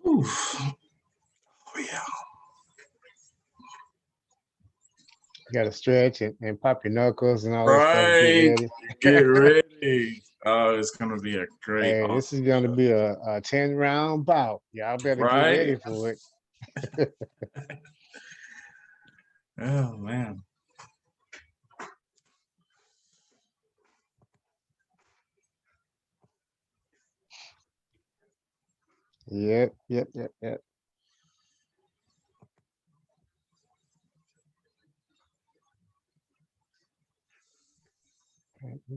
Oof. Oh yeah. You got to stretch and pop your knuckles and all that stuff. Right. Get ready. Get ready. Oh, it's gonna be a great. Hey, this is going to be a 10-round bout. Y'all better get ready for it. Oh man. Yep.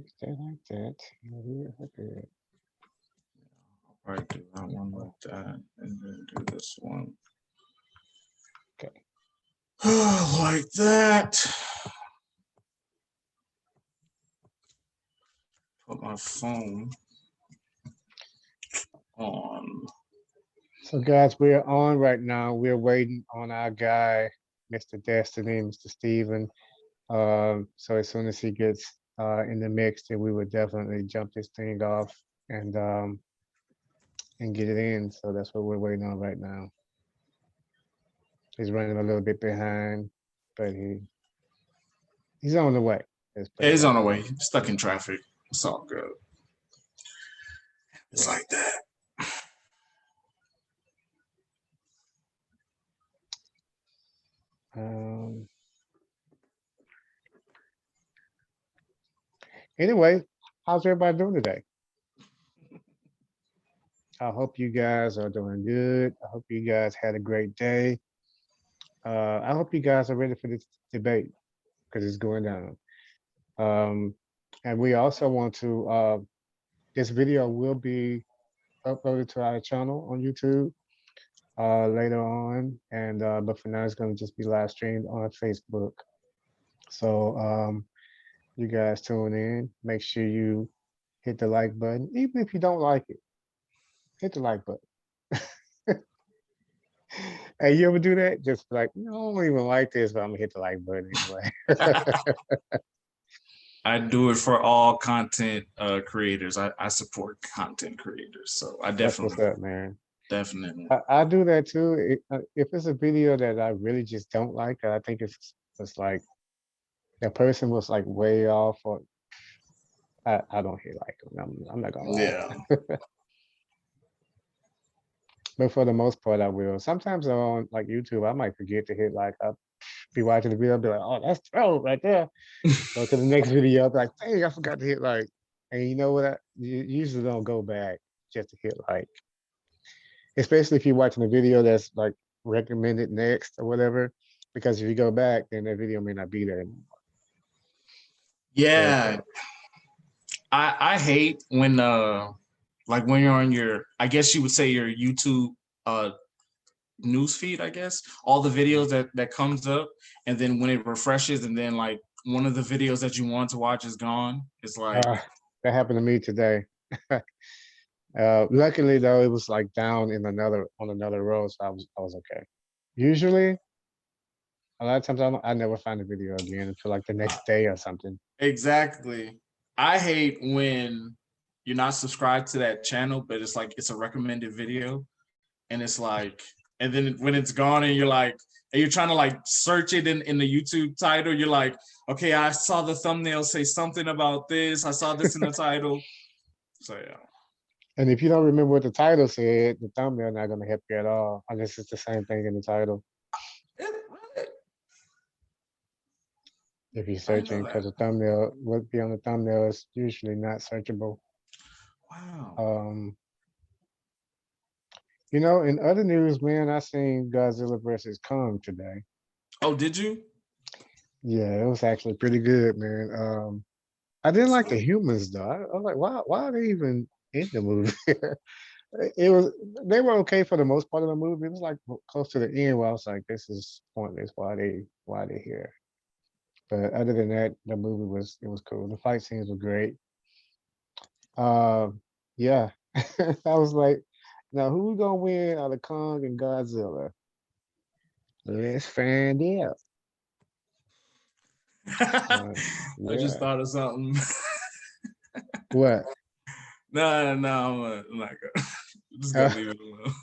Stay like that. Okay. I'll probably do that one like that, and then do this one. Okay. Like that. Put my phone on. So guys, we're on right now. We're waiting on our guy, Mr. Destiny, Mr. Steven. So as soon as he gets in the mix, then we would definitely jump this thing off and get it in. So that's what we're waiting on right now. He's running a little bit behind, but he's on the way. Yeah, he's on the way. Stuck in traffic. It's all good. It's like that. Anyway, how's everybody doing today? I hope you guys are doing good. I hope you guys had a great day. I hope you guys are ready for this debate because it's going down. And we also want to, this video will be uploaded to our channel on YouTube later on. And but for now, it's going to just be live streamed on Facebook. So you guys tune in. Make sure you hit the like button, even if you don't like it. Hit the like button. Hey, you ever do that? Just like, no, I don't even like this, but I'm gonna hit the like button anyway. I do it for all content creators. I support content creators, so I definitely. That's what's up, man. Definitely. I do that too. If it's a video that I really just don't like, I think it's like the person was like way off, or I don't hit like them. I'm not gonna lie. Yeah. But for the most part, I will. Sometimes on like YouTube, I might forget to hit like. I'll be watching the video, I'll be like, "Oh, that's dope right there." Go to the next video, I'll be like, "Dang, I forgot to hit like." And you know what? You usually don't go back just to hit like. Especially if you're watching a video that's like recommended next or whatever, because if you go back, then that video may not be there anymore. Yeah, I hate when like when you're on your, I guess you would say your YouTube news feed, I guess, all the videos that comes up, and then when it refreshes, and then like one of the videos that you want to watch is gone. It's like that happened to me today. Luckily though, it was like down in on another row, so I was okay. Usually, a lot of times I never find the video again until like the next day or something. Exactly. I hate when you're not subscribed to that channel, but it's like it's a recommended video, and it's like, and then when it's gone, and you're like, and you're trying to like search it in the YouTube title, you're like, okay, I saw the thumbnail say something about this. I saw this in the title. So yeah. And if you don't remember what the title said, the thumbnail not gonna help you at all, unless it's the same thing in the title. If you're searching, because the thumbnail, what be on the thumbnail is usually not searchable. Wow. You know, in other news, man, I seen Godzilla versus Kong today. Oh, did you? Yeah, it was actually pretty good, man. I didn't like the humans though. I was like, why are they even in the movie? They were okay for the most part of the movie. It was like close to the end where I was like, this is pointless. Why they here? But other than that, the movie was cool. The fight scenes were great. Yeah. I was like, now who's gonna win out of Kong and Godzilla? Let's find out. I just thought of something. What? No, I'm not gonna. Just gonna leave it alone.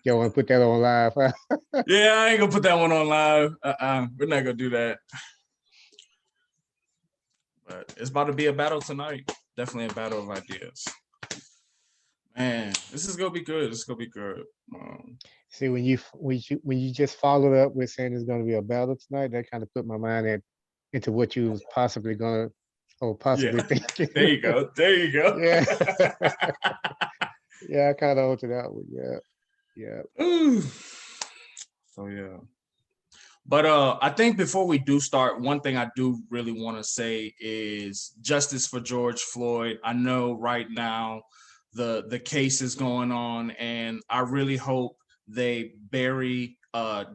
You want to put that on live? Huh? Yeah, I ain't gonna put that one on live. We're not gonna do that. But it's about to be a battle tonight. Definitely a battle of ideas. Man, this is gonna be good. This is gonna be good. See, when you just followed up with saying there's going to be a battle tonight, that kind of put my mind into what you was possibly going to or possibly thinking. There you go. There you go. Yeah. Yeah, I kind of altered that one. Yeah. Yeah. Ooh. So yeah. But I think before we do start, one thing I do really want to say is justice for George Floyd. I know right now the case is going on, and I really hope they bury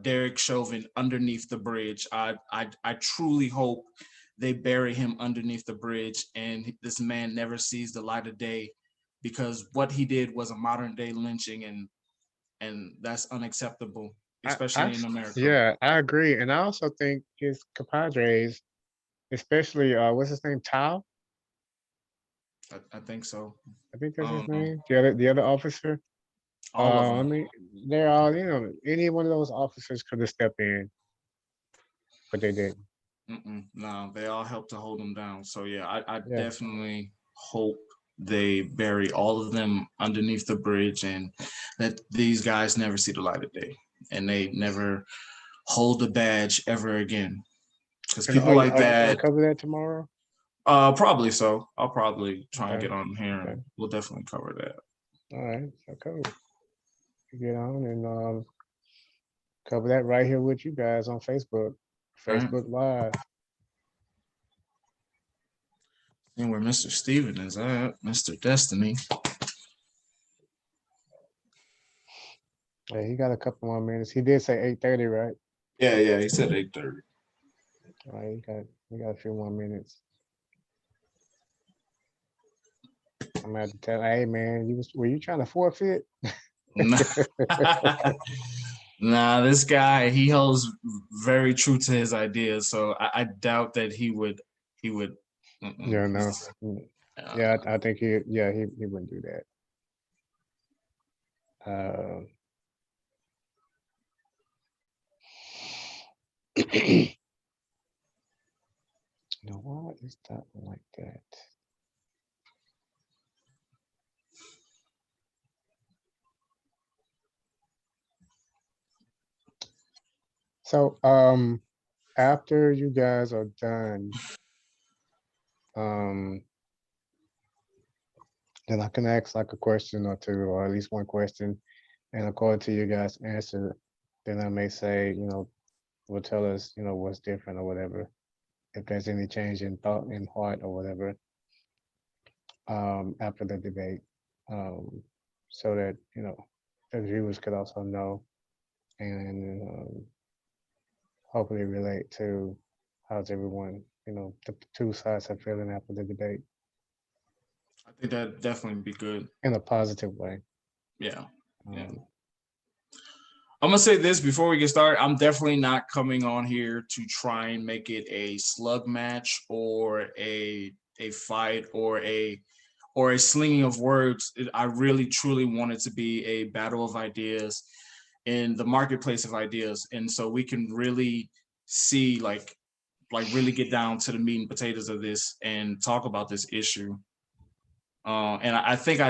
Derek Chauvin underneath the bridge. I truly hope they bury him underneath the bridge, and this man never sees the light of day, because what he did was a modern day lynching, and that's unacceptable, especially in America. Yeah, I agree. And I also think his compadres, especially what's his name, Tao? I think so. I think that's his name. The other officer. All of I them. mean, they're all, any one of those officers could have stepped in, but they didn't. No, they all helped to hold them down. So yeah, I Yeah. definitely hope they bury all of them underneath the bridge, and that these guys never see the light of day, and they never hold the badge ever again. Because And people like are you gonna that. cover that tomorrow? Probably so. I'll probably try and Okay. get on here, Okay. and we'll definitely cover that. All right, so cool. Get on and cover that right here with you guys on Facebook, Facebook Live. And where Mr. Steven is at, Mr. Destiny. Yeah, he got a couple more minutes. He did say 8:30, right? Yeah, he said 8:30. All right, we got a few more minutes. I'm gonna have to tell, hey man, were you trying to forfeit? Nah, this guy, he holds very true to his ideas, so I doubt that he would. Yeah, no. Yeah, I think he wouldn't do that. No, why is that like that? So after you guys are done, then I can ask like a question or two, or at least one question, and according to you guys' answer, then I may say, will tell us, what's different or whatever, if there's any change in thought, in heart or whatever, after the debate, so that, the viewers could also know and hopefully relate to how's everyone, the two sides are feeling after the debate. I think that'd definitely be good. In a positive way. Yeah. I'm gonna say this before we get started. I'm definitely not coming on here to try and make it a slug match or a fight or a slinging of words. I really truly want it to be a battle of ideas in the marketplace of ideas, and so we can really see like really get down to the meat and potatoes of this and talk about this issue. And I think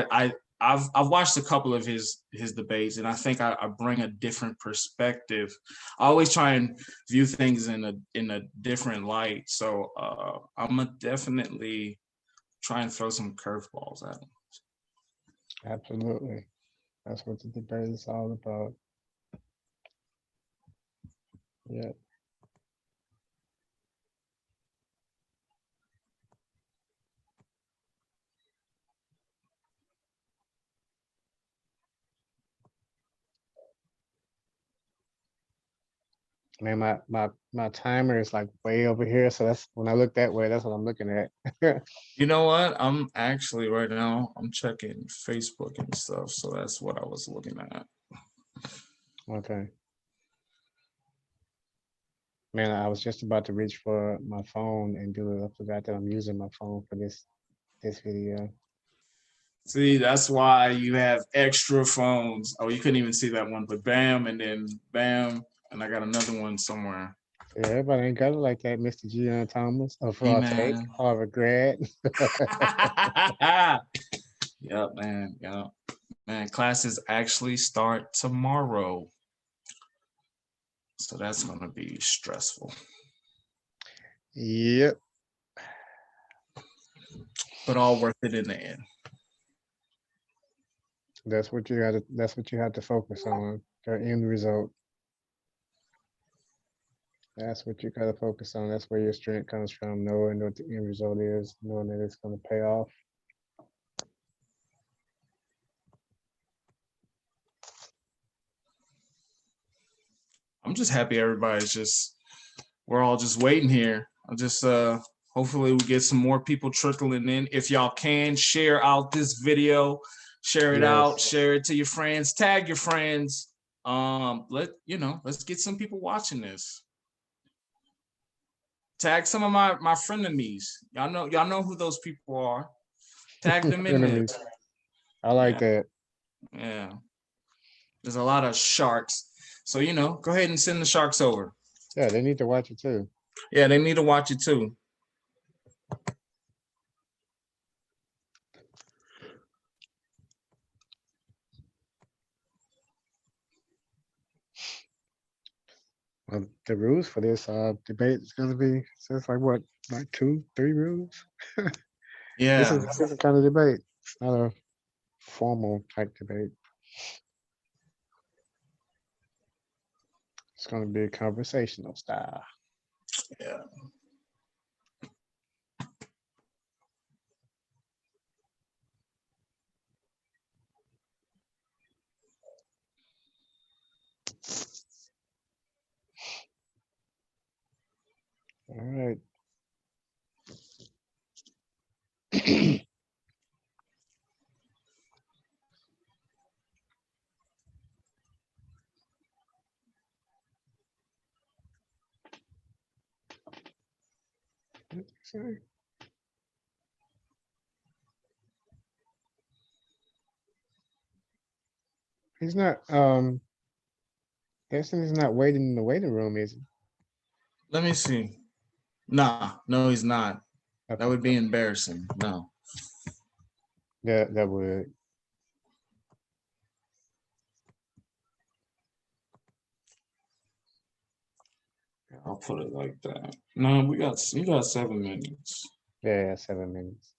I've watched a couple of his debates, and I think I bring a different perspective. I always try and view things in a different light. So I'm gonna definitely try and throw some curveballs at him. Absolutely, that's what the debate is all about. Yeah. Man, my timer is like way over here, so that's when I look that way, that's what I'm looking at. You know what? I'm actually right now, I'm checking Facebook and stuff, so that's what I was looking at. Okay. Man, I was just about to reach for my phone and do it. I forgot that I'm using my phone for this video. See, that's why you have extra phones. Oh, you couldn't even see that one, but bam, and then bam, and I got another one somewhere. Yeah, everybody ain't got it like that, Mr. Gion Thomas of Hey, RadTake, man. Harvard grad. Yep, man. Yep. Man, classes actually start tomorrow. So that's going to be stressful. Yep. But all worth it in the end. That's what you have to focus on, the end result. That's what you gotta focus on. That's where your strength comes from, knowing what the end result is, knowing that it's gonna pay off. I'm just happy we're all just waiting here. I'm just hopefully we get some more people trickling in. If y'all can share out this video, share it out, share it to your friends, tag your friends. Let's get some people watching this. Tag some of my frenemies. Y'all know who those people are. Tag them in there. I like that. Yeah. There's a lot of sharks. So, go ahead and send the sharks over. Yeah, they need to watch it too. Yeah, they need to watch it too. Well, the rules for this debate is going to be just like what, like 2-3 rules? Yeah. This is a kind of debate. It's not a formal type debate. It's going to be a conversational style. Yeah. All right. Sorry. He's not Destiny's not waiting in the waiting room, is he? Let me see. Nah, no, he's not. Okay. That would be embarrassing. No. Yeah, that would. I'll put it like that. No, you got 7 minutes. Yeah, 7 minutes.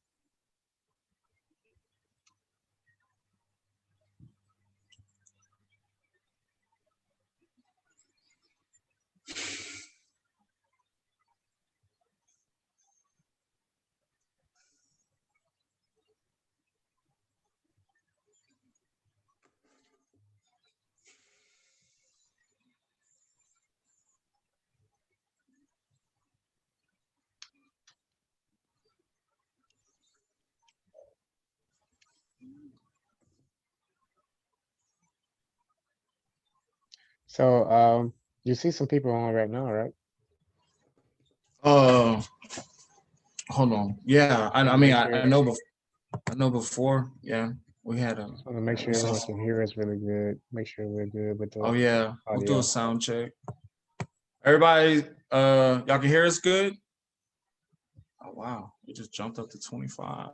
So you see some people on right now, right? Hold on. Yeah, I know before. Yeah, we had a. I want to make sure everyone can hear us really good. Make sure we're good with the Oh yeah, we'll do audio. a sound check. Everybody, y'all can hear us good? Oh wow, we just jumped up to 25.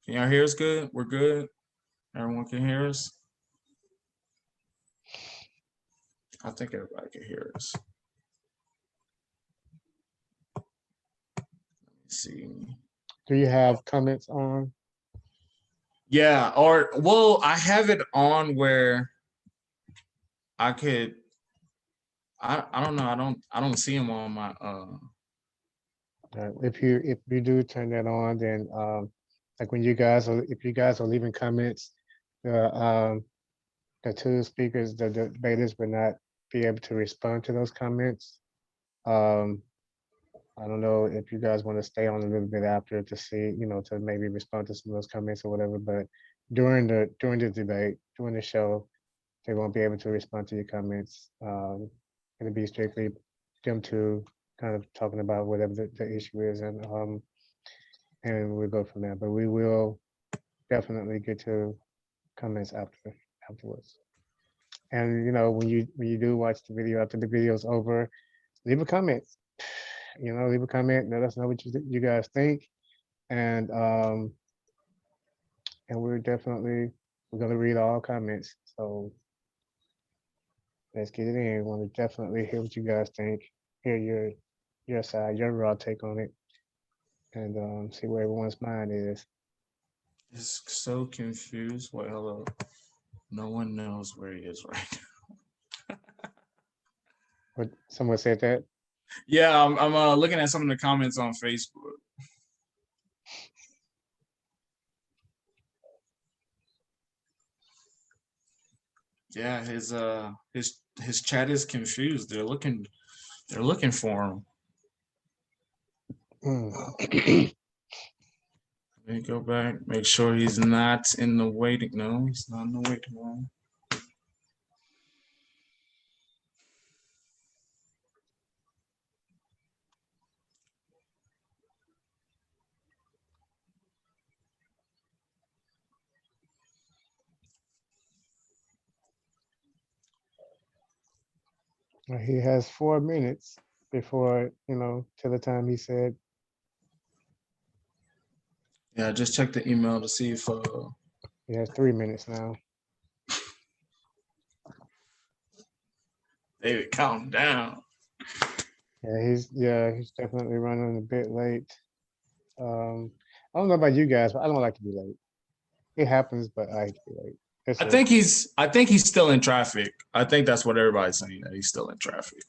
Can y'all hear us good? We're good. Everyone can hear us. I think everybody can hear us. Let me see. Do you have comments on? Yeah, I have it on where I could. I don't know. I don't see them on my. If you do turn that on, then like when if you guys are leaving comments, the two speakers, the debaters, will not be able to respond to those comments. I don't know if you guys want to stay on a little bit after to see, to maybe respond to some of those comments or whatever. But during the debate, during the show, they won't be able to respond to your comments. It'll be strictly them two kind of talking about whatever the issue is. And and we'll go from there. But we will definitely get to comments afterwards. And when you do watch the video after the video's over, leave a comment. Leave a comment. Let us know what you guys think, and we're gonna read all comments. So let's get it in. We want to definitely hear what you guys think, hear your side, your raw take on it, and see where everyone's mind is. It's so confused. Wait, hello. No one knows where he is right now. What someone said that? Yeah, I'm looking at some of the comments on Facebook. Yeah, his chat is confused. They're looking for him. Mm. Let me go back, make sure he's not in the waiting. No, he's not in the waiting room. He has 4 minutes before, till the time he said. Yeah, just check the email to see if He has 3 minutes now. David, calm down. Yeah, he's definitely running a bit late. I don't know about you guys, but I don't like to be late. It happens, but I hate to be late. I think he's still in traffic. I think that's what everybody's saying, that he's still in traffic.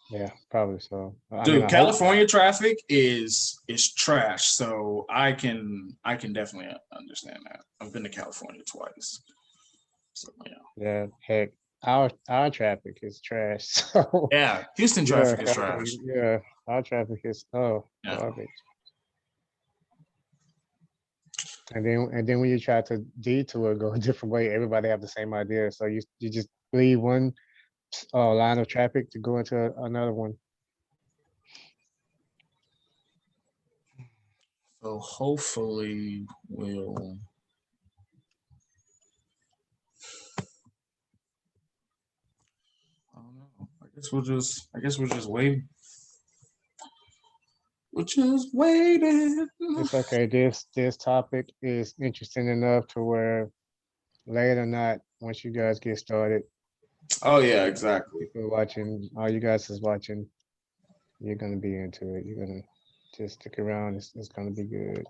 Yeah, probably so. Dude, California traffic is trash. So I can definitely understand that. I've been to California twice. So yeah. Yeah, heck, our traffic is trash. So yeah, Houston traffic is trash. Yeah, our traffic is garbage. And then when you try to detour, go a different way, everybody have the same idea. So you just leave one line of traffic to go into another one. So hopefully we'll. I don't know. I guess we're just waiting. We're just waiting. It's okay. This topic is interesting enough to where late or not, once you guys get started. Oh yeah, exactly. People watching, all you guys is watching, you're gonna be into it. You're gonna just stick around. It's gonna be good.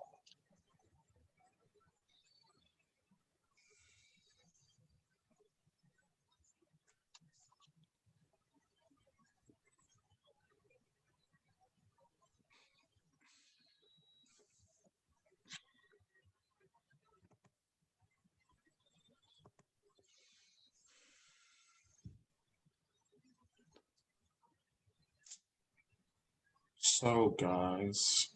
So guys,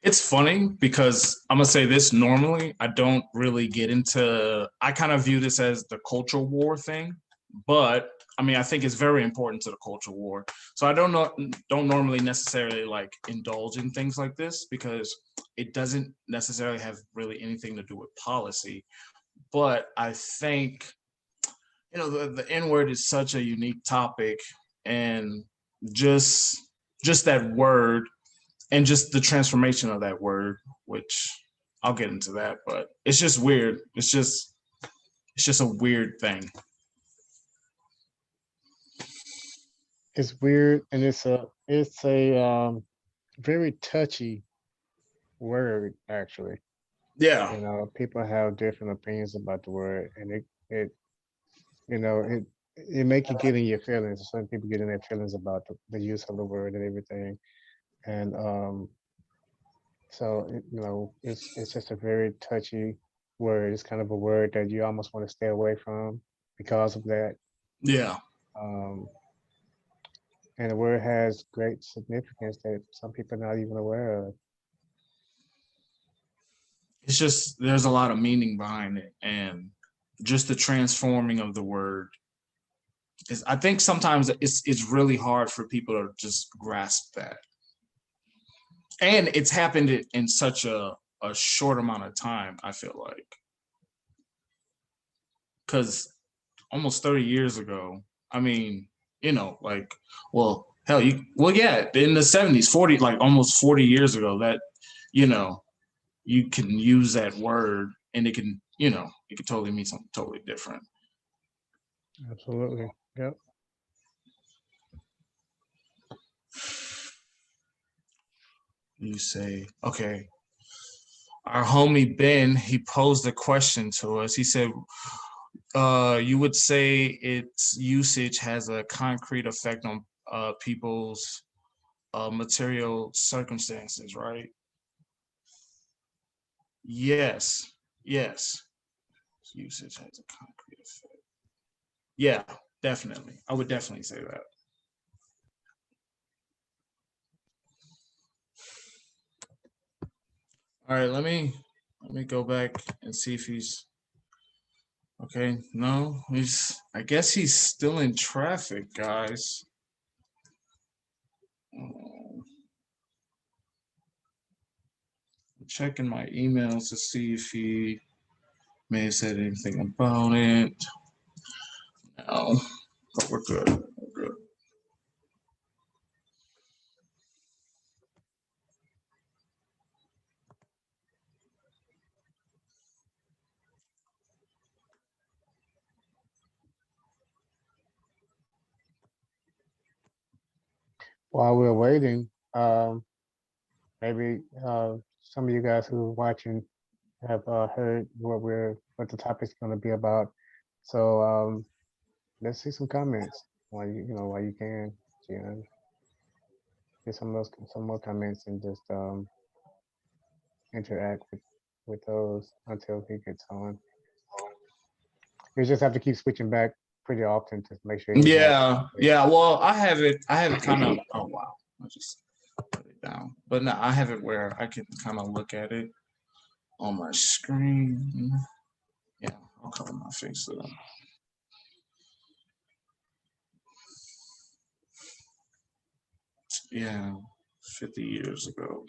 it's funny because I'm gonna say this, normally I don't really get into, I kind of view this as the culture war thing, but I mean I think it's very important to the culture war. So I don't normally necessarily like indulge in things like this because it doesn't necessarily have really anything to do with policy. But I think the N-word is such a unique topic, and just that word and just the transformation of that word, which I'll get into that, but it's just weird. It's just a weird thing. It's weird, and it's a very touchy word, actually. Yeah. People have different opinions about the word, and it make you get in your feelings. Some people get in their feelings about the use of the word and everything, and so it's just a very touchy word. It's kind of a word that you almost want to stay away from because of that. Yeah. And the word has great significance that some people are not even aware of. It's just there's a lot of meaning behind it, and just the transforming of the word I think sometimes it's really hard for people to just grasp that. And it's happened in such a short amount of time, I feel like. Because almost 30 years ago, I mean, like, well, hell, yeah, in the 70s, 40, like almost 40 years ago, that, you can use that word and it can, it could totally mean something totally different. Absolutely. Yep. You say, okay, our homie Ben, he posed a question to us. He said, you would say its usage has a concrete effect on people's material circumstances, right? Yes. Usage has a concrete effect. Yeah, definitely. I would definitely say that. All right, let me go back and see if he's okay. No, I guess he's still in traffic, guys. Checking my emails to see if he may have said anything about it. No, but we're good. We're good. While we're waiting, maybe some of you guys who are watching have heard what the topic's going to be about. So let's see some comments while you can, Gion. Get some more comments and just interact with those until he gets on. You just have to keep switching back pretty often to make sure everything's Yeah. Well, I have it kind of. Oh wow, I just put it down. But no, I have it where I can kind of look at it on my screen. Yeah, I'll cover my face though. Yeah, 50 years ago.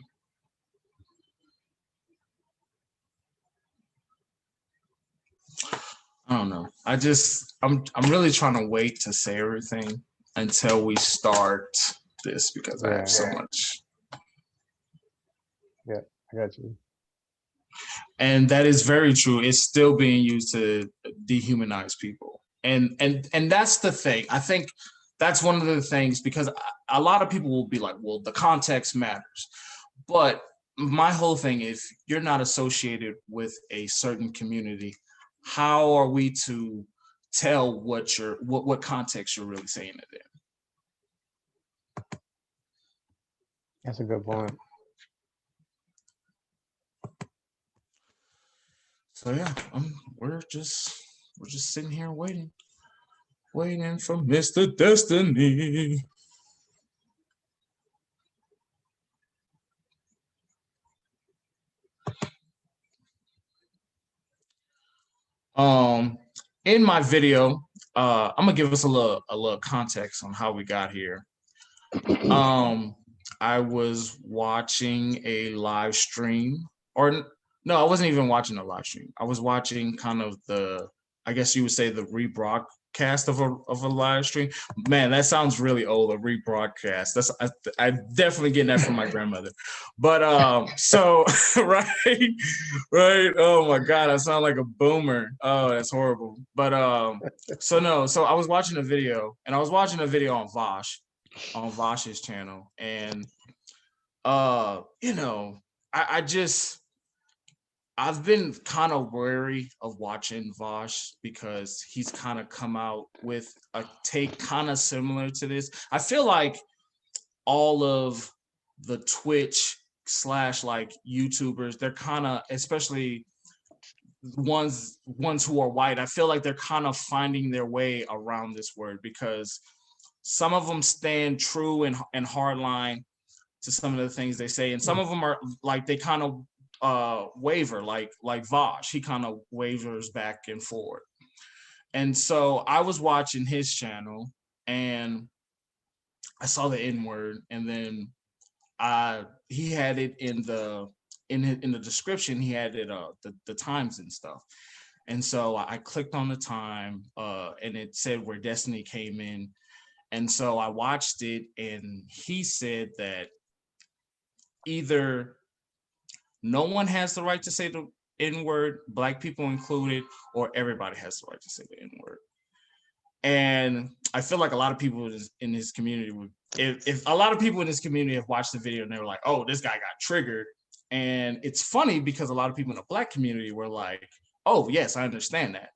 I don't know. I'm really trying to wait to say everything until we start this because I have so much. Yeah, I got you. And that is very true. It's still being used to dehumanize people. And that's the thing. I think that's one of the things, because a lot of people will be like, well, the context matters. But my whole thing is, you're not associated with a certain community. How are we to tell what context you're really saying it in? That's a good point. So yeah, we're just sitting here waiting for Mr. Destiny. In my video, I'm gonna give us a little context on how we got here. I was watching a live stream, or no, I wasn't even watching a live stream. I was watching kind of I guess you would say, the rebroadcast of a live stream. Man, that sounds really old. A rebroadcast. I definitely getting that from my grandmother. But so right. Oh my God, I sound like a boomer. Oh, that's horrible. But so I was watching a video, and I was watching a video on Vosh's channel, and I've been kind of wary of watching Vosh because he's kind of come out with a take kind of similar to this. I feel like all of the Twitch / like YouTubers, they're kind of, especially ones who are white, I feel like they're kind of finding their way around this word, because some of them stand true and hardline to some of the things they say, and some of them are like, they kind of waver, like Vosh. He kind of wavers back and forth. And so I was watching his channel and I saw the N-word, and then he had it in the description. He had it the times and stuff. And so I clicked on the time, and it said where Destiny came in. And so I watched it, and he said that either no one has the right to say the N-word, Black people included, or everybody has the right to say the N-word. And I feel like a lot of people in his community would, if a lot of people in this community have watched the video and they were like, oh, this guy got triggered. And it's funny because a lot of people in the Black community were like, oh, yes, I understand that.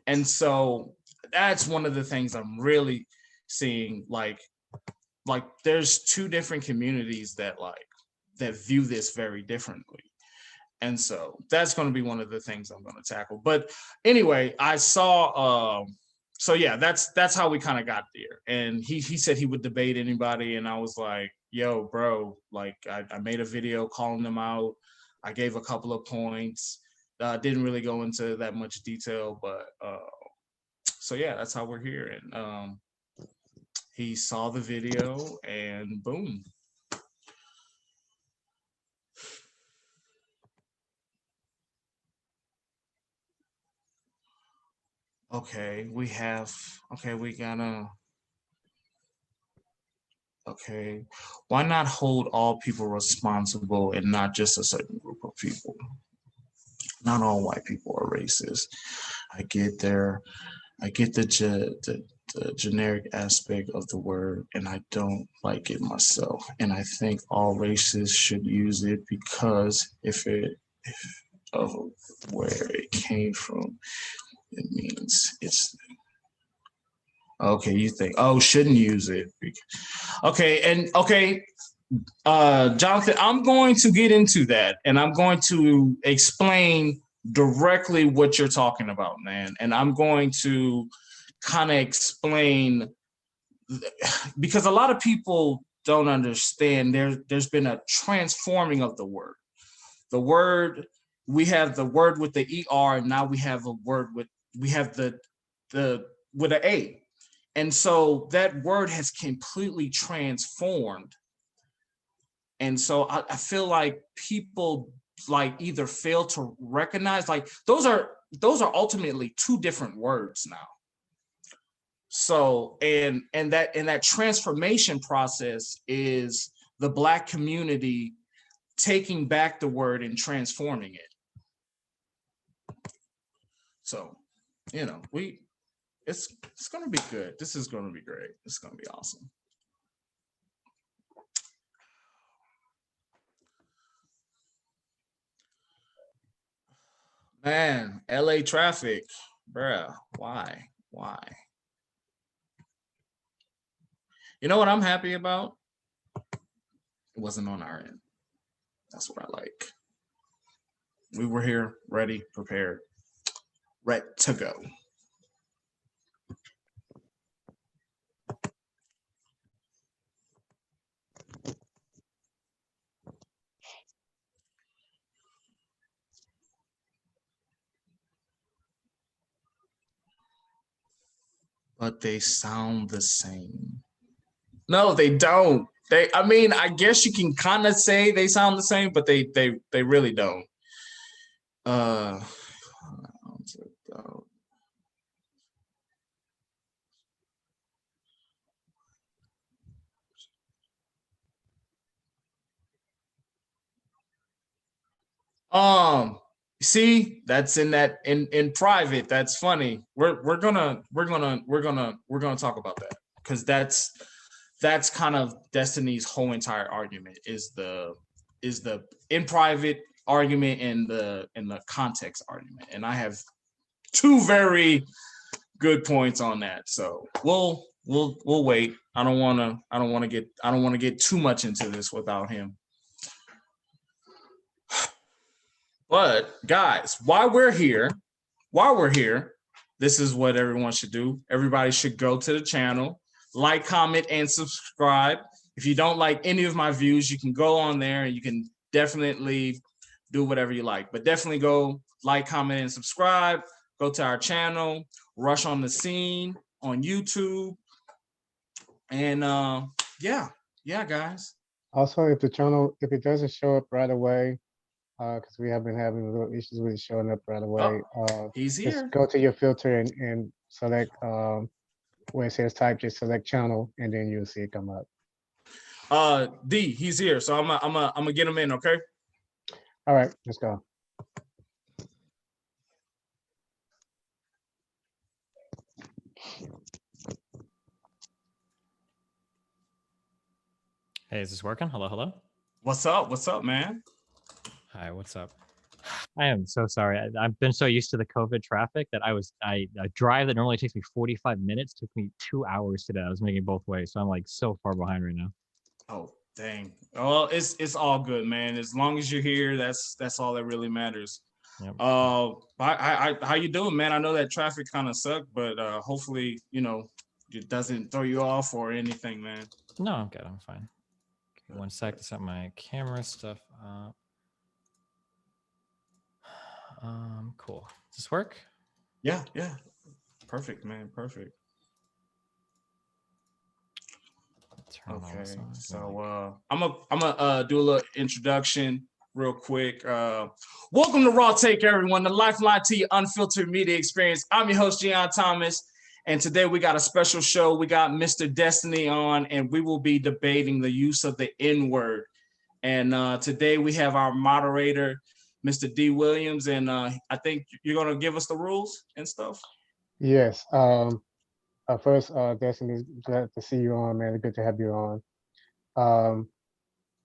And so that's one of the things I'm really seeing, like there's two different communities that view this very differently. And so that's going to be one of the things I'm going to tackle. But anyway, I saw, so yeah, that's how we kind of got there. And he said he would debate anybody. And I was like, yo, bro, like I made a video calling them out. I gave a couple of points. Didn't really go into that much detail, but so yeah, that's how we're here. And he saw the video and boom. Okay, we gotta, okay, why not hold all people responsible and not just a certain group of people? Not all white people are racist. I get the generic aspect of the word, and I don't like it myself. And I think all races should use it because of where it came from, it means it's okay. You think, oh, shouldn't use it. Okay, Jonathan, I'm going to get into that, and I'm going to explain directly what you're talking about, man. And I'm going to kind of explain, because a lot of people don't understand. There's been a transforming of the word. The word, we have the word with the ER, and now we have a word with the with an A. And so that word has completely transformed. And so I feel like people like either fail to recognize, like those are ultimately two different words now. So and that transformation process is the Black community taking back the word and transforming it. So, you know, it's going to be good. This is going to be great. It's going to be awesome. Man, LA traffic, bruh, why? You know what I'm happy about? It wasn't on our end. That's what I like. We were here, ready, prepared, ready to go. But they sound the same. No, they don't. I mean, I guess you can kind of say they sound the same, but they really don't. See, that's in private. That's funny. We're gonna talk about that, because that's kind of Destiny's whole entire argument is the in private argument and the context argument. And I have two very good points on that. So we'll wait. I don't want to get too much into this without him. But guys, while we're here, this is what everyone should do. Everybody should go to the channel, like, comment, and subscribe. If you don't like any of my views, you can go on there and you can definitely do whatever you like. But definitely go like, comment, and subscribe. go to our channel, Rush on the Scene on YouTube. And yeah, guys. Also, if the channel, if it doesn't show up right away, because we have been having little issues with it showing up right away, He's just here. go to your filter and select where it says type, just select channel, and then you'll see it come up. D, he's here. So I'm gonna get him in, okay? All right, let's go. Hey, is this working? Hello, hello. What's up? What's up, man? Hi, what's up? I am so sorry. I've been so used to the COVID traffic that a drive that normally takes me 45 minutes took me 2 hours today. I was making it both ways, so I'm like so far behind right now. Oh, dang. Well, it's all good, man. As long as you're here, that's all that really matters. Yep. How you doing, man? I know that traffic kind of sucked, but hopefully, it doesn't throw you off or anything, man. No, I'm good. I'm fine. Okay, 1 sec to set my camera stuff up. Cool. Does this work? Yeah. Perfect, man. Perfect. Okay, so I'm gonna do a little introduction real quick. Welcome to Raw Take, everyone, the lifeline to your unfiltered media experience. I'm your host, Gion Thomas, and today we got a special show. We got Mr. Destiny on, and we will be debating the use of the N-word. And today we have our moderator, Mr. D. Williams, and I think you're gonna give us the rules and stuff. Yes. First, Destiny, glad to see you on, man. Good to have you on.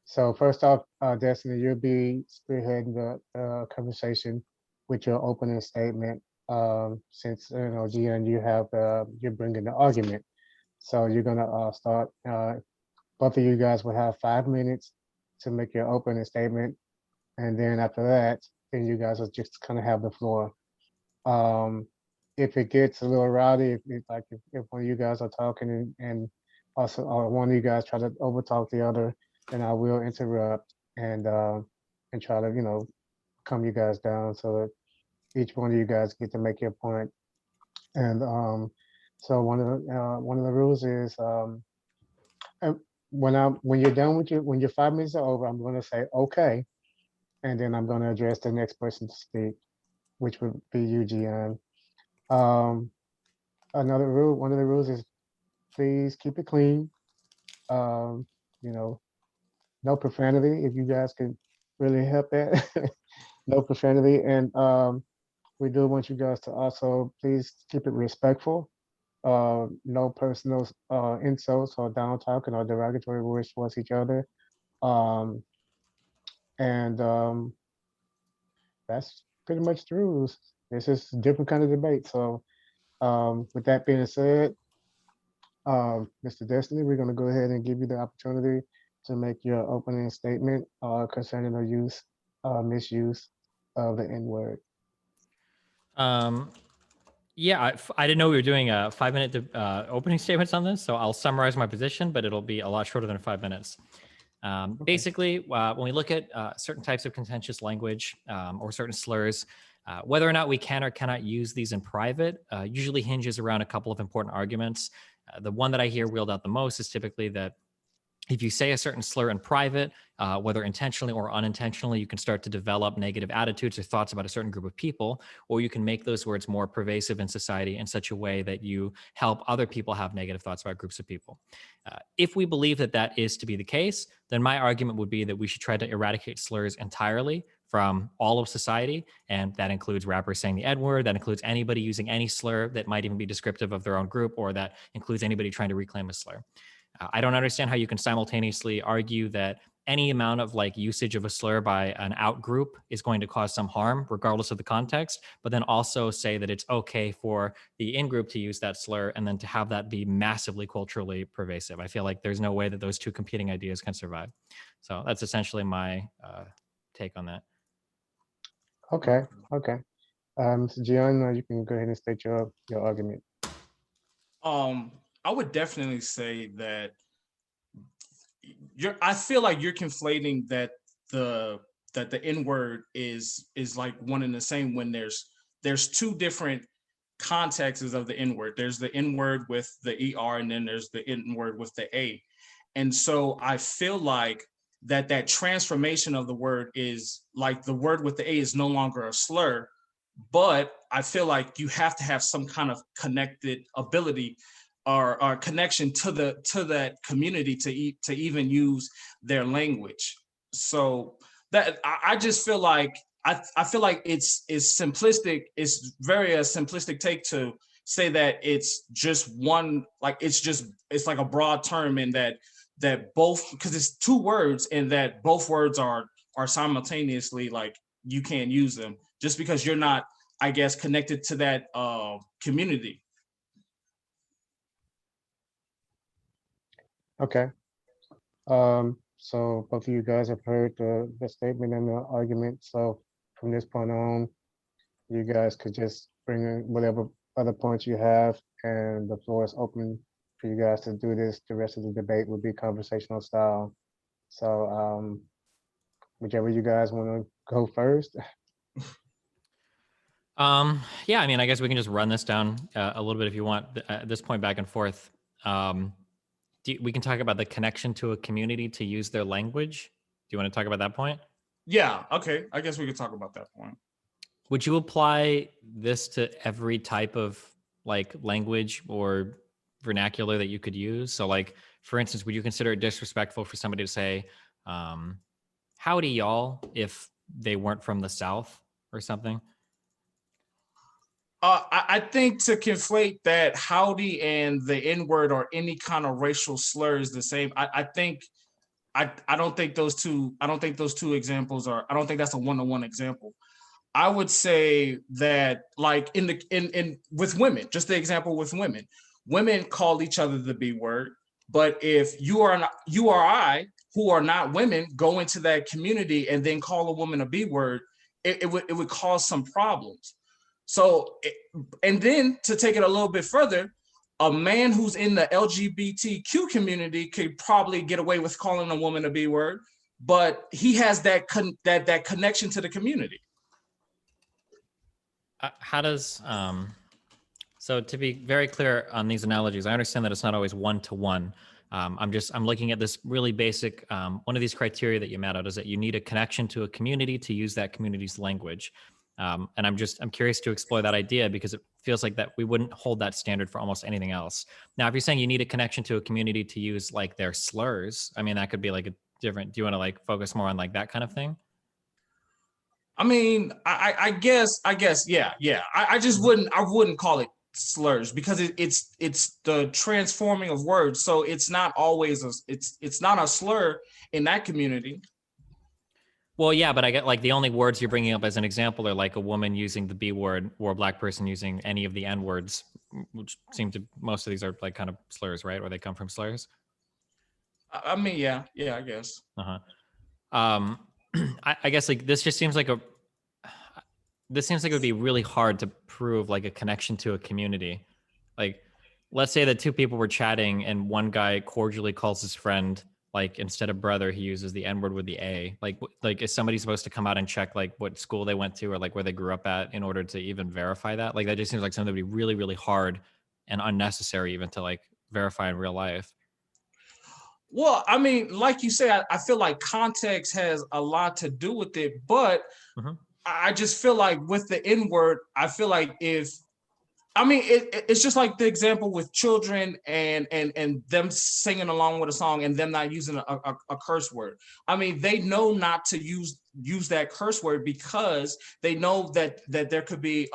So first off, Destiny, you'll be spearheading the conversation with your opening statement. Since Gion, you're bringing the argument, so you're gonna start. Both of you guys will have 5 minutes to make your opening statement, and then after that, then you guys will just kind of have the floor. If it gets a little rowdy, if one of you guys are talking and also or one of you guys try to overtalk the other, then I will interrupt and try to calm you guys down so that each one of you guys get to make your point. And so one of the rules is when you're done with when your 5 minutes are over, I'm going to say okay, and then I'm going to address the next person to speak, which would be you, Gion. Another rule, one of the rules is please keep it clean. No profanity if you guys can really help that. No profanity. And we do want you guys to also please keep it respectful. No personal insults or down talking or derogatory words towards each other. And that's pretty much the rules. This is a different kind of debate. So with that being said, Mr. Destiny, we're going to go ahead and give you the opportunity to make your opening statement concerning the misuse of the N-word. Yeah, I didn't know we were doing a 5-minute opening statements on this, so I'll summarize my position, but it'll be a lot shorter than 5 minutes. Okay. Basically, when we look at certain types of contentious language or certain slurs, whether or not we can or cannot use these in private usually hinges around a couple of important arguments. The one that I hear wheeled out the most is typically that if you say a certain slur in private, whether intentionally or unintentionally, you can start to develop negative attitudes or thoughts about a certain group of people, or you can make those words more pervasive in society in such a way that you help other people have negative thoughts about groups of people. If we believe that that is to be the case, then my argument would be that we should try to eradicate slurs entirely from all of society, and that includes rappers saying the N-word, that includes anybody using any slur that might even be descriptive of their own group, or that includes anybody trying to reclaim a slur. I don't understand how you can simultaneously argue that any amount of usage of a slur by an out group is going to cause some harm, regardless of the context, but then also say that it's okay for the in-group to use that slur and then to have that be massively culturally pervasive. I feel like there's no way that those two competing ideas can survive. So that's essentially my take on that. Okay. Mr. Gion, you can go ahead and state your argument. I would definitely say that I feel like you're conflating that the N-word is like one and the same when there's there's two different contexts of the N-word. There's the N-word with the ER, and then there's the N-word with the A. And so I feel like that transformation of the word is like the word with the A is no longer a slur, but I feel like you have to have some kind of connected ability or connection to that community to even use their language. So that I just feel like I feel like it's simplistic. It's very a simplistic take to say that it's just one, like it's like a broad term in that both, because it's two words and that both words are simultaneously, like you can't use them just because you're not, I guess, connected to that community. Okay. So both of you guys have heard the statement and the argument. So from this point on, you guys could just bring in whatever other points you have, and the floor is open for you guys to do this. The rest of the debate will be conversational style. So whichever you guys want to go first. Yeah, I mean, I guess we can just run this down a little bit if you want at this point, back and forth. We can talk about the connection to a community to use their language. Do you want to talk about that point? Yeah, okay. I guess we could talk about that point. Would you apply this to every type of like language or vernacular that you could use? So like, for instance, would you consider it disrespectful for somebody to say, howdy y'all, if they weren't from the South or something? I think to conflate that howdy and the N-word or any kind of racial slur is the same. I don't think those two examples are, I don't think that's a one-to-one example. I would say that like in with women, just the example with women call each other the B word, but if you or I, who are not women, go into that community and then call a woman a B word, it would cause some problems. So, and then to take it a little bit further, a man who's in the LGBTQ community could probably get away with calling a woman a B word, but he has that connection to the community. How does so to be very clear on these analogies, I understand that it's not always one-to-one. I'm looking at this really basic, one of these criteria that you met out is that you need a connection to a community to use that community's language. And I'm curious to explore that idea because it feels like that we wouldn't hold that standard for almost anything else. Now, if you're saying you need a connection to a community to use like their slurs, I mean, that could be like a different, do you want to like focus more on like that kind of thing? I mean, I guess, yeah. I wouldn't call it slurs because it's the transforming of words. So it's not always it's not a slur in that community. Well, yeah, but I get like the only words you're bringing up as an example are like a woman using the B word or a black person using any of the N words, which seem to, most of these are like kind of slurs, right? Or they come from slurs. I mean, yeah, I guess. I guess like this just seems like it would be really hard to prove like a connection to a community. Like, let's say that two people were chatting and one guy cordially calls his friend, like instead of brother, he uses the N-word with the A. Like is somebody supposed to come out and check like what school they went to or like where they grew up at in order to even verify that? Like that just seems like something that would be really, really hard and unnecessary even to like verify in real life. Well, I mean, like you say, I feel like context has a lot to do with it, but I just feel like with the N-word, I feel like it's just like the example with children and them singing along with a song and them not using a curse word. I mean, they know not to use that curse word because they know that there could be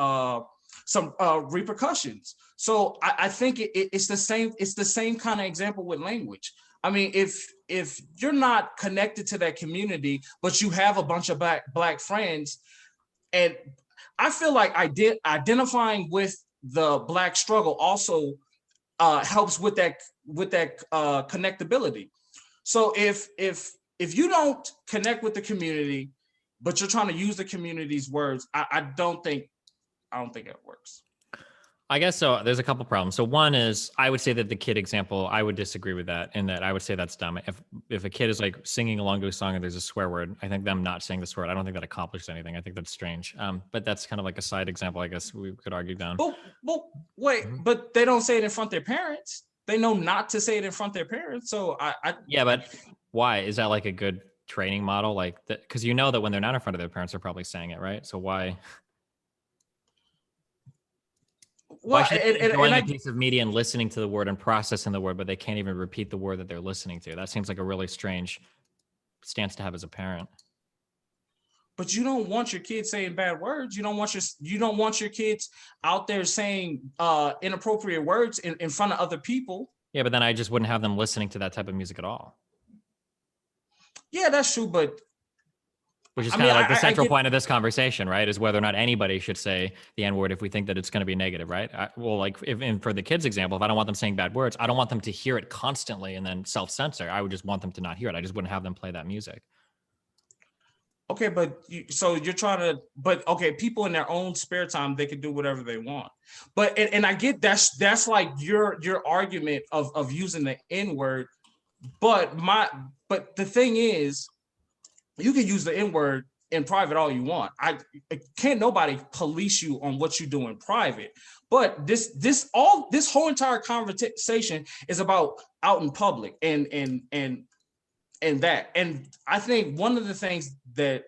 some repercussions. So I think it's the same. It's the same kind of example with language. I mean, if you're not connected to that community, but you have a bunch of black friends, and I feel like identifying with the Black struggle also helps with that connectability. So if you don't connect with the community, but you're trying to use the community's words, I don't think it works. I guess so. There's a couple problems. So one is, I would say that the kid example, I would disagree with that, in that I would say that's dumb. If a kid is like singing along to a song and there's a swear word, I think them not saying the swear word, I don't think that accomplishes anything. I think that's strange. But that's kind of like a side example, I guess we could argue down. But wait, but they don't say it in front of their parents. They know not to say it in front of their parents. So yeah, but why is that like a good training model? Like that, because you know that when they're not in front of their parents, they're probably saying it, right? So why? Why should they be enjoying a piece of media and listening to the word and processing the word, but they can't even repeat the word that they're listening to? That seems like a really strange stance to have as a parent. But you don't want your kids saying bad words. You don't want your kids out there saying inappropriate words in front of other people. Yeah, but then I just wouldn't have them listening to that type of music at all. Yeah, that's true, but which is kind of like the central point of this conversation, right? Is whether or not anybody should say the N-word if we think that it's going to be negative, right? Well, like and for the kids example, if I don't want them saying bad words, I don't want them to hear it constantly and then self-censor. I would just want them to not hear it. I just wouldn't have them play that music. Okay, but people in their own spare time, they can do whatever they want. But and I get that's like your argument of using the N-word. But the thing is, you can use the N-word in private all you want. I can't nobody police you on what you do in private. But this whole entire conversation is about out in public and that. And I think one of the things that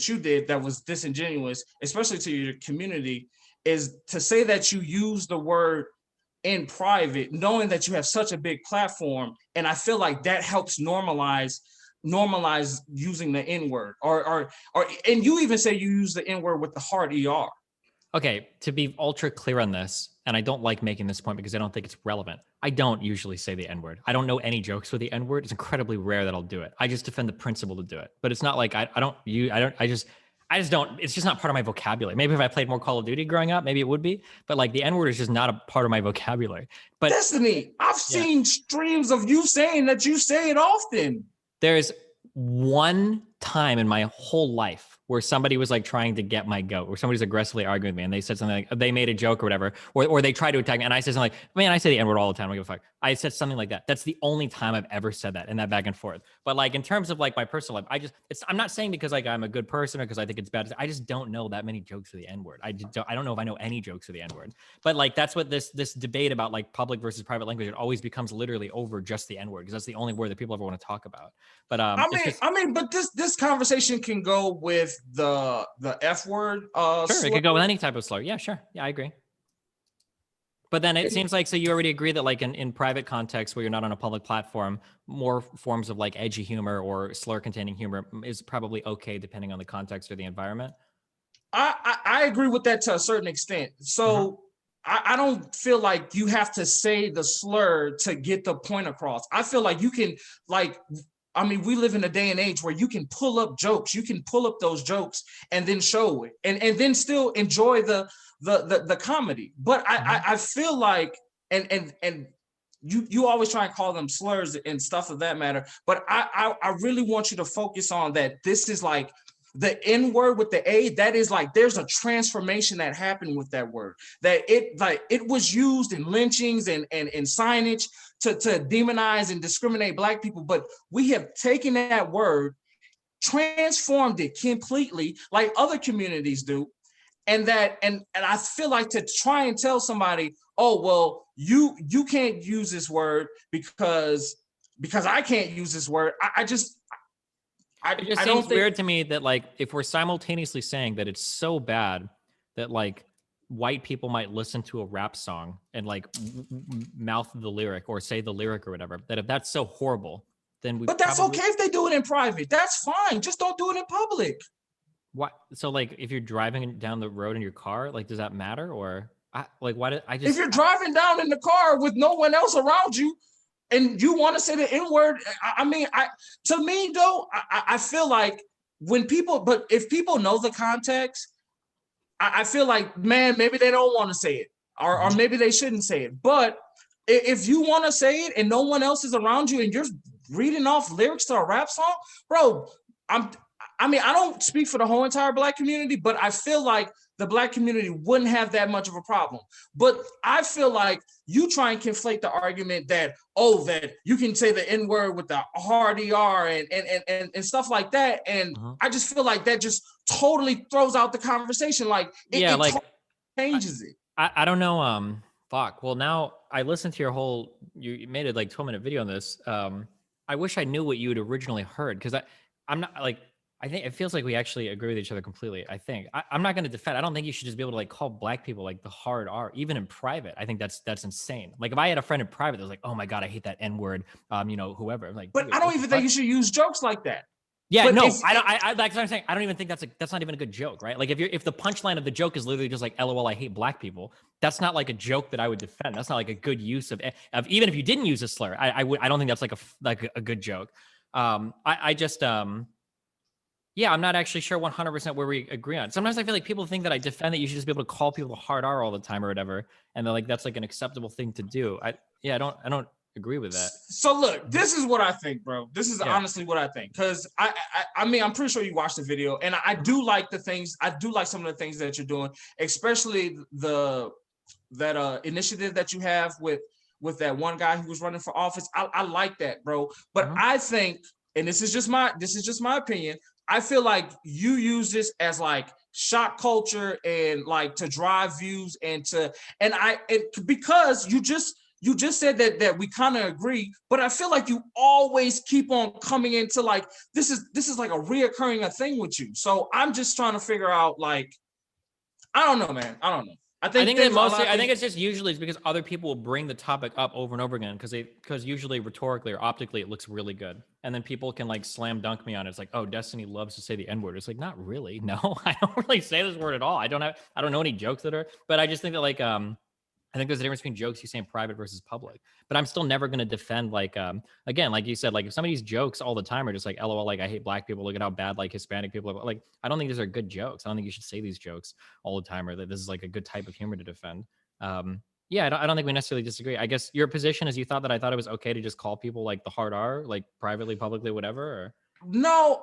you did that was disingenuous, especially to your community, is to say that you use the word in private, knowing that you have such a big platform. And I feel like that helps normalize using the N-word, or and you even say you use the N-word with the hard ER. Okay, to be ultra clear on this, and I don't like making this point because I don't think it's relevant. I don't usually say the N-word. I don't know any jokes with the N-word. It's incredibly rare that I'll do it. I just defend the principle to do it. But it's not like I just don't, it's just not part of my vocabulary. Maybe if I played more Call of Duty growing up, maybe it would be, but like the N-word is just not a part of my vocabulary. But Destiny, I've seen streams of you saying that you say it often. There's one time in my whole life where somebody was like trying to get my goat, or somebody's aggressively arguing with me and they said something like, they made a joke or whatever, or they tried to attack me. And I said something like, man, I say the N-word all the time. I don't give a fuck. I said something like that. That's the only time I've ever said that, and that back and forth. But like in terms of like my personal life, I'm not saying because like I'm a good person or because I think it's bad. I just don't know that many jokes for the N-word. I don't know if I know any jokes for the N-word. But like that's what this debate about like public versus private language, it always becomes literally over just the N-word, because that's the only word that people ever want to talk about. But but this conversation can go with the F word. Sure, it could go with any type of slur. Yeah, sure. Yeah, I agree. But then it seems like, so you already agree that like in private context where you're not on a public platform, more forms of like edgy humor or slur containing humor is probably okay depending on the context or the environment. I agree with that to a certain extent. So I don't feel like you have to say the slur to get the point across. I feel like you can we live in a day and age where you can pull up jokes. You can pull up those jokes and then show it and then still enjoy the comedy. But I feel like, and you always try and call them slurs and stuff of that matter. But I really want you to focus on that. This is like the N-word with the A, that is like, there's a transformation that happened with that word, that it was used in lynchings and signage to demonize and discriminate Black people. But we have taken that word, transformed it completely like other communities do. And I feel like to try and tell somebody, oh, well, you can't use this word because I can't use this word. It just seems weird to me that like if we're simultaneously saying that it's so bad that like white people might listen to a rap song and like mouth the lyric or say the lyric or whatever, that if that's so horrible, then we. But that's okay if they do it in private. That's fine. Just don't do it in public. What? So like if you're driving down the road in your car, like does that matter? Or if you're driving down in the car with no one else around you and you want to say the N-word, to me though, I feel like if people know the context, I feel like, man, maybe they don't want to say it or maybe they shouldn't say it. But if you want to say it and no one else is around you and you're reading off lyrics to a rap song, bro, I mean, I don't speak for the whole entire Black community, but I feel like the Black community wouldn't have that much of a problem. But I feel like you try and conflate the argument that, that you can say the N-word with the hard ER and stuff like that. And I just feel like that just totally throws out the conversation. Like, it totally changes it. I don't know. Fuck. Well, now I listened to your whole, you made a like 12-minute video on this. I wish I knew what you had originally heard, because I'm not like, I think it feels like we actually agree with each other completely. I think I'm not going to defend. I don't think you should just be able to like call Black people like the hard R, even in private. I think that's insane. Like if I had a friend in private that was like, oh my God, I hate that N-word, whoever. Like, but I don't even think you should use jokes like that. Yeah, but no, I like what I'm saying. I don't even think that's not even a good joke, right? Like if the punchline of the joke is literally just like, LOL, I hate Black people. That's not like a joke that I would defend. That's not like a good use of even if you didn't use a slur. I don't think that's like a good joke. Yeah, I'm not actually sure 100% where we agree on. Sometimes I feel like people think that I defend that you should just be able to call people hard R all the time or whatever, and they're like, that's like an acceptable thing to do. I don't agree with that. So look, this is what I think, bro. This is honestly what I think, because I mean, I'm pretty sure you watched the video, and I do like the things. I do like some of the things that you're doing, especially that initiative that you have with that one guy who was running for office. I like that, bro. But I think, and this is just my opinion, I feel like you use this as like shock culture and like to drive views because you just said that we kind of agree, but I feel like you always keep on coming into like this is like a reoccurring thing with you. So I'm just trying to figure out, like, I don't know, man. I don't know. I think it's just usually it's because other people will bring the topic up over and over again because usually rhetorically or optically it looks really good, and then people can like slam dunk me on it. It's like, oh, Destiny loves to say the N-word. It's like, not really. No, I don't really say this word at all. I don't know any jokes that are, but I just think that like I think there's a difference between jokes you say in private versus public. But I'm still never going to defend, like, again, like you said, like if somebody's jokes all the time are just like, LOL, like I hate Black people, look at how bad like Hispanic people are. Like, I don't think these are good jokes. I don't think you should say these jokes all the time, or that this is like a good type of humor to defend. Yeah, I don't think we necessarily disagree. I guess your position is you thought that I thought it was okay to just call people like the hard R, like privately, publicly, whatever. Or? No,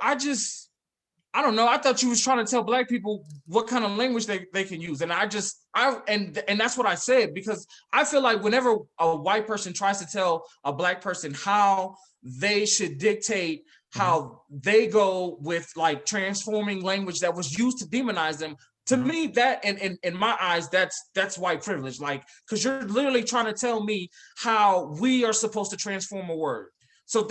I don't know. I thought you was trying to tell Black people what kind of language they can use. And and that's what I said, because I feel like whenever a white person tries to tell a Black person how they should dictate how they go with like transforming language that was used to demonize them, to me, that in my eyes, that's white privilege. Like, because you're literally trying to tell me how we are supposed to transform a word. So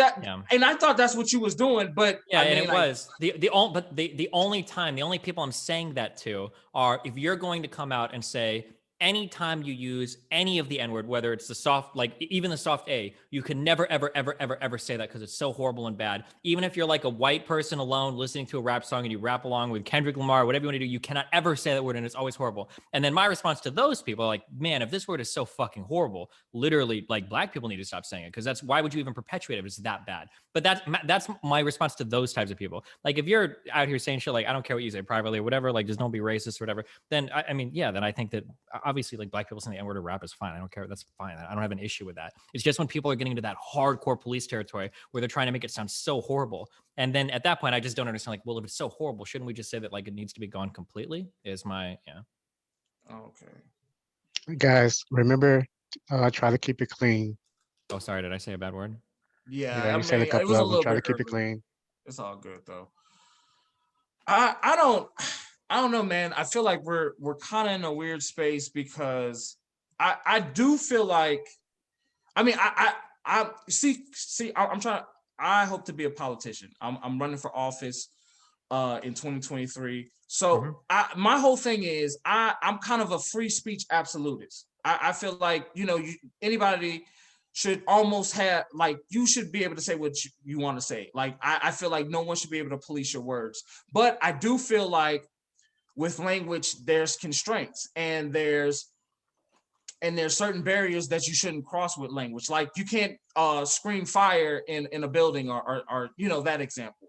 and I thought that's what you was doing, but yeah, and it was the only people I'm saying that to are if you're going to come out and say anytime you use any of the N-word, whether it's the soft, like even the soft A, you can never, ever, ever, ever, ever say that because it's so horrible and bad. Even if you're like a white person alone listening to a rap song and you rap along with Kendrick Lamar, whatever you want to do, you cannot ever say that word and it's always horrible. And then my response to those people, like, man, if this word is so fucking horrible, literally, like Black people need to stop saying it, because why would you even perpetuate it if it's that bad? But that's my response to those types of people. Like if you're out here saying shit like, I don't care what you say privately or whatever, like just don't be racist or whatever, then I mean, yeah, then I think that obviously like Black people saying the N-word or rap is fine. I don't care. That's fine. I don't have an issue with that. It's just when people are getting into that hardcore police territory where they're trying to make it sound so horrible. And then at that point, I just don't understand, like, well, if it's so horrible, shouldn't we just say that like it needs to be gone completely? Is my, Okay. Guys, remember, try to keep it clean. Oh, sorry. Did I say a bad word? Yeah, you said a couple of them. Try to keep it clean. It's all good though. I don't know, man. I feel like we're kind of in a weird space because I do feel like, I mean, I see. I'm trying. I hope to be a politician. I'm running for office in 2023. So my whole thing is I'm kind of a free speech absolutist. I feel like, anybody should almost have, like, you should be able to say what you want to say. Like, I feel like no one should be able to police your words. But I do feel like with language, there's constraints and there's certain barriers that you shouldn't cross with language. Like you can't scream fire in a building or that example.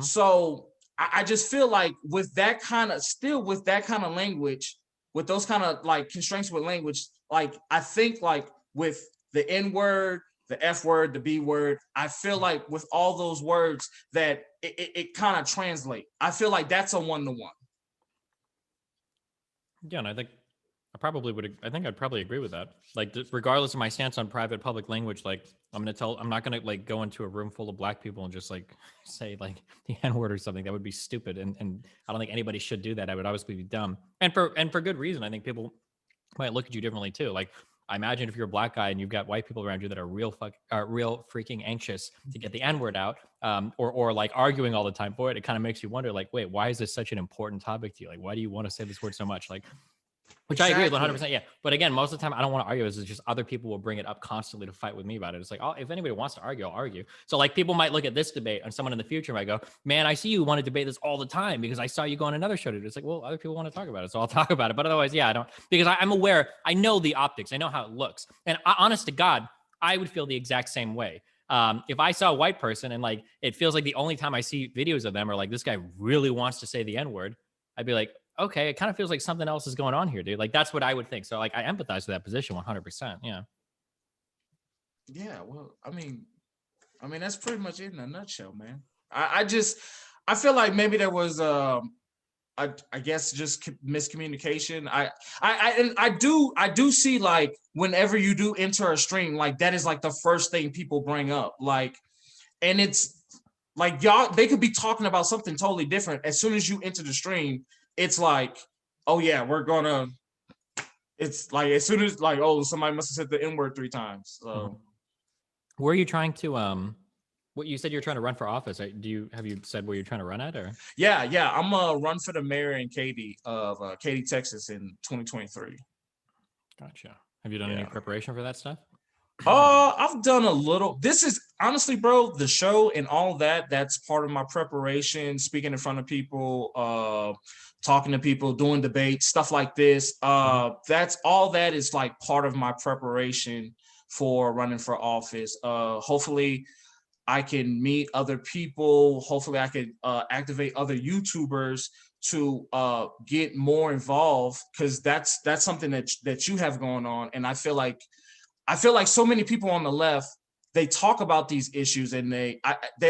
So I just feel like with that kind of language, with those kind of like constraints with language, like I think like with the N-word the F word, the B word. I feel like with all those words that it kind of translate. I feel like that's a 1-to-1. Yeah, and I think I probably would. I think I'd probably agree with that. Like, regardless of my stance on private public language, like I'm not gonna like go into a room full of black people and just like say like the N word or something. That would be stupid, and I don't think anybody should do that. I would obviously be dumb, and for good reason. I think people might look at you differently too. Like, I imagine if you're a black guy and you've got white people around you that are real freaking anxious to get the N word out, or like arguing all the time for it, it kind of makes you wonder, like, wait, why is this such an important topic to you? Like, why do you want to say this word so much? Like, which I agree with 100%. Yeah. But again, most of the time I don't want to argue. It's just other people will bring it up constantly to fight with me about it. It's like, oh, if anybody wants to argue, I'll argue. So like people might look at this debate and someone in the future might go, man, I see you want to debate this all the time because I saw you go on another show. It's like, well, other people want to talk about it. So I'll talk about it. But otherwise, yeah, I don't, because I'm aware, I know the optics. I know how it looks. And honest to God, I would feel the exact same way. If I saw a white person and like, it feels like the only time I see videos of them are like, this guy really wants to say the N word, I'd be like, okay, it kind of feels like something else is going on here, dude. Like, that's what I would think. So like, I empathize with that position 100%. Yeah. Yeah. Well, I mean, that's pretty much it in a nutshell, man. I feel like maybe there was, I guess just miscommunication. I do see like whenever you do enter a stream, like that is like the first thing people bring up, like, and it's like y'all, they could be talking about something totally different. As soon as you enter the stream, it's like, oh yeah, it's like as soon as like, oh, somebody must have said the N-word 3 times. So were you trying to what you said you're trying to run for office? Have you said where you're trying to run at, or? Yeah, I'm gonna run for the mayor in Katy, Texas in 2023. Gotcha. Have you done any preparation for that stuff? I've done a little. This is honestly, bro, the show and all that, that's part of my preparation, speaking in front of people, talking to people, doing debates, stuff like this. That's all that is like part of my preparation for running for office. Hopefully I can meet other people. Hopefully I could activate other YouTubers to get more involved, because that's something that you have going on. And I feel like so many people on the left, they talk about these issues and they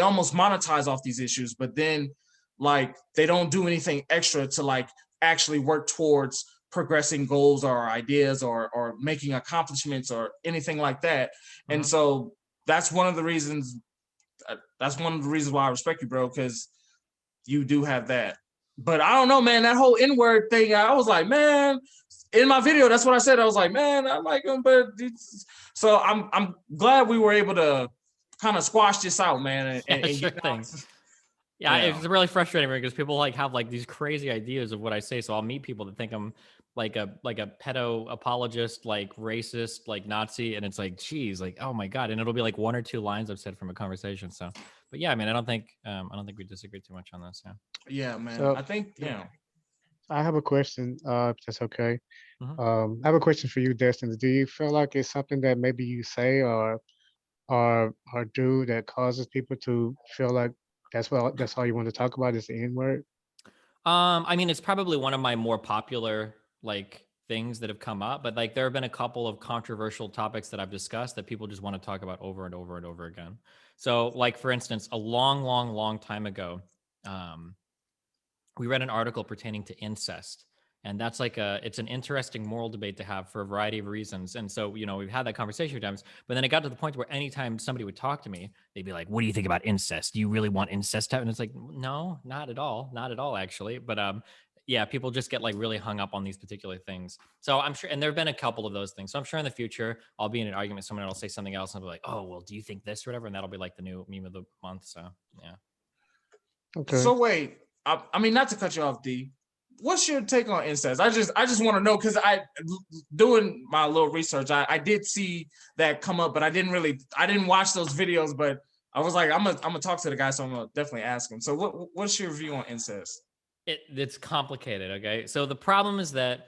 almost monetize off these issues, but then like they don't do anything extra to like actually work towards progressing goals or ideas or making accomplishments or anything like that. And so that's one of the reasons why I respect you, bro, because you do have that. But I don't know, man, that whole N-word thing, I was like, man, in my video, that's what I said. I was like, man, I like him, but so I'm glad we were able to kind of squash this out, man. And Sure thing. Yeah, it's really frustrating because people like have like these crazy ideas of what I say. So I'll meet people that think I'm like a pedo apologist, like racist, like Nazi, and it's like, geez, like, oh my God. And it'll be like 1 or 2 lines I've said from a conversation. So, but yeah, I mean, I don't think we disagree too much on this. Yeah. Yeah, man. So, I think, I have a question, if that's okay. I have a question for you, Destin. Do you feel like it's something that maybe you say or do that causes people to feel like that's all you want to talk about is the N-word? I mean, it's probably one of my more popular like things that have come up, but like there have been a couple of controversial topics that I've discussed that people just want to talk about over and over and over again. So like, for instance, a long time ago, we read an article pertaining to incest. And that's like it's an interesting moral debate to have for a variety of reasons. And so, we've had that conversation a few times, but then it got to the point where anytime somebody would talk to me, they'd be like, what do you think about incest? Do you really want incest? And it's like, no, not at all. Not at all, actually. But yeah, people just get like really hung up on these particular things. So I'm sure, and there've been a couple of those things. So I'm sure in the future, I'll be in an argument, someone will say something else and I'll be like, oh, well, do you think this or whatever? And that'll be like the new meme of the month. So yeah. Okay. So wait, I mean, not to cut you off, D. What's your take on incest? I just want to know, because doing my little research, I did see that come up, but I didn't watch those videos, but I was like, I'm gonna talk to the guy, so I'm gonna definitely ask him. So what's your view on incest? It's complicated. Okay. So the problem is that,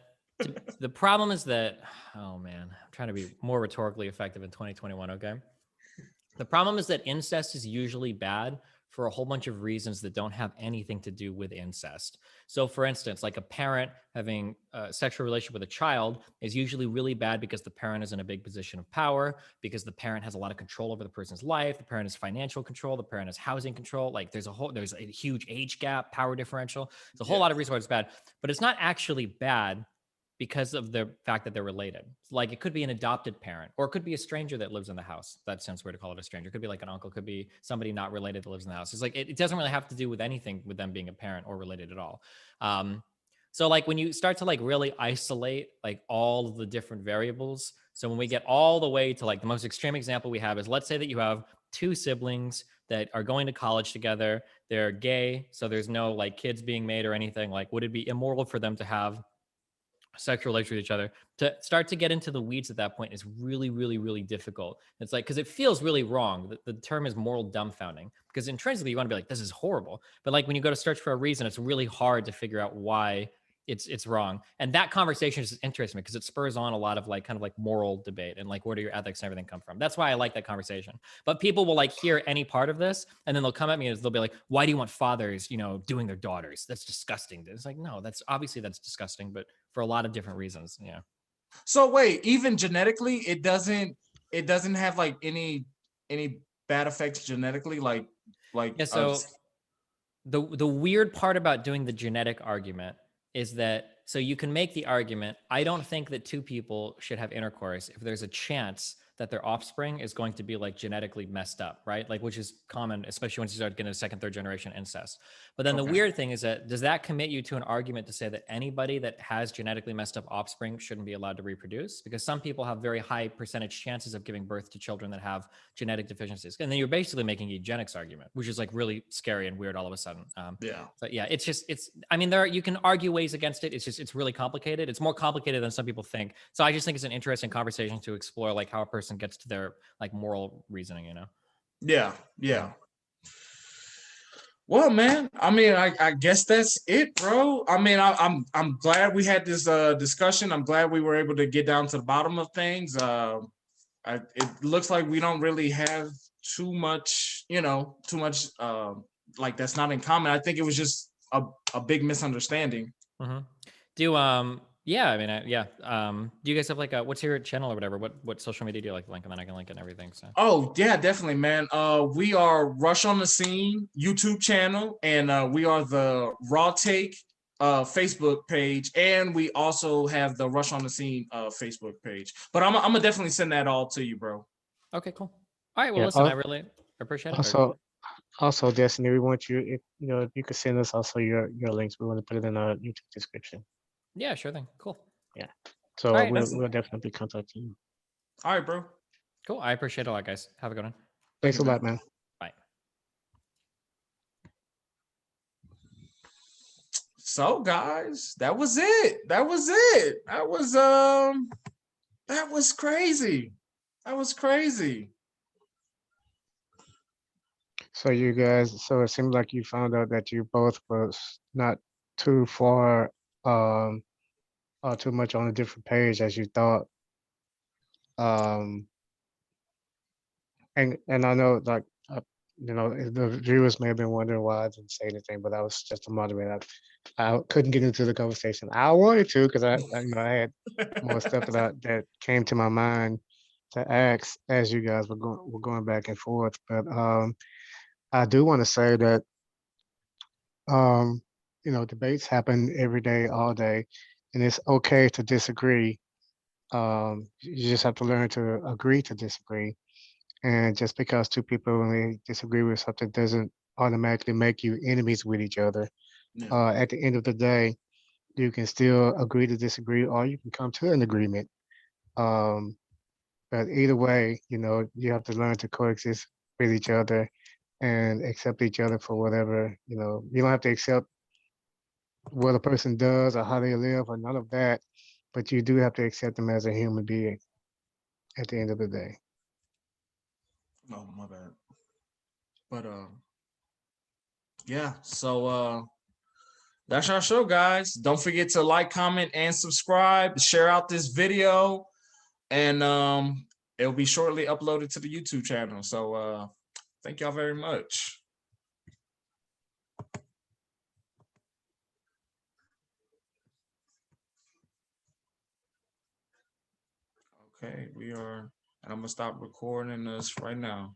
oh man, I'm trying to be more rhetorically effective in 2021. Okay. The problem is that incest is usually bad for a whole bunch of reasons that don't have anything to do with incest. So for instance, like a parent having a sexual relationship with a child is usually really bad because the parent is in a big position of power, because the parent has a lot of control over the person's life, the parent has financial control, the parent has housing control. Like there's a huge age gap, power differential. There's a whole lot of reasons why it's bad, but it's not actually bad because of the fact that they're related. Like it could be an adopted parent, or it could be a stranger that lives in the house. That sounds weird to call it a stranger. It could be like an uncle, could be somebody not related that lives in the house. It's like, it doesn't really have to do with anything with them being a parent or related at all. So like when you start to like really isolate like all of the different variables. So when we get all the way to like the most extreme example we have is, let's say that you have two siblings that are going to college together. They're gay. So there's no like kids being made or anything. Like, would it be immoral for them to have sexual relations with each other? To start to get into the weeds at that point is really, really, really difficult. It's like, because it feels really wrong. The term is moral dumbfounding, because intrinsically you want to be like, this is horrible. But like when you go to search for a reason, it's really hard to figure out why it's wrong. And that conversation is interesting because it spurs on a lot of like kind of like moral debate and like, where do your ethics and everything come from? That's why I like that conversation. But people will like hear any part of this and then they'll come at me and they'll be like, why do you want fathers, doing their daughters? That's disgusting. It's like, no, that's disgusting, but for a lot of different reasons. Yeah. So wait, even genetically, it doesn't have like any bad effects genetically, like Yeah. So the weird part about doing the genetic argument is that, so you can make the argument, I don't think that two people should have intercourse if there's a chance that their offspring is going to be like genetically messed up, right? Like, which is common, especially once you start getting a second, third generation incest. But then the weird thing is that, does that commit you to an argument to say that anybody that has genetically messed up offspring shouldn't be allowed to reproduce? Because some people have very high percentage chances of giving birth to children that have genetic deficiencies. And then you're basically making a eugenics argument, which is like really scary and weird all of a sudden. But yeah, I mean, you can argue ways against it. It's really complicated. It's more complicated than some people think. So I just think it's an interesting conversation to explore, like how a person gets to their like moral reasoning, Yeah. Well, man, I mean, I guess that's it, bro. I mean, I'm glad we had this discussion. I'm glad we were able to get down to the bottom of things. It looks like we don't really have too much, like that's not in common. I think it was just a big misunderstanding. Yeah, I mean, do you guys have like what's your channel or whatever? What social media do you like to link? And then I can link it and everything. So. Oh yeah, definitely, man. We are Rush on the Scene YouTube channel, and we are the Raw Take Facebook page, and we also have the Rush on the Scene Facebook page. But I'm gonna definitely send that all to you, bro. Okay, cool. All right, well, listen, I really appreciate it. Also, Destiny, we want you, if you could send us also your links, we want to put it in our YouTube description. Yeah, sure thing. Cool. Yeah. So right, we'll definitely be contacting you. All right, bro. Cool. I appreciate it a lot, guys. Have a good one. Thanks a lot, man. Bye. So, guys, that was it. That was crazy. That was crazy. So you guys, so it seems like you found out that you both was not too far, or too much on a different page as you thought. And I know, like, the viewers may have been wondering why I didn't say anything, but I was just a moderator. I couldn't get into the conversation. I wanted to, because I had more stuff that came to my mind to ask as you guys were going back and forth. But I do want to say that debates happen every day, all day, and it's okay to disagree. You just have to learn to agree to disagree. And just because two people may disagree with something doesn't automatically make you enemies with each other. Yeah. At the end of the day, you can still agree to disagree, or you can come to an agreement. But either way, you have to learn to coexist with each other and accept each other for whatever, you don't have to accept what a person does or how they live or none of that, but you do have to accept them as a human being at the end of the day. Oh, my bad. But yeah, so that's our show, guys. Don't forget to like, comment, and subscribe. Share out this video, and it'll be shortly uploaded to the YouTube channel. So thank y'all very much. Okay, we are, and I'm gonna stop recording this right now.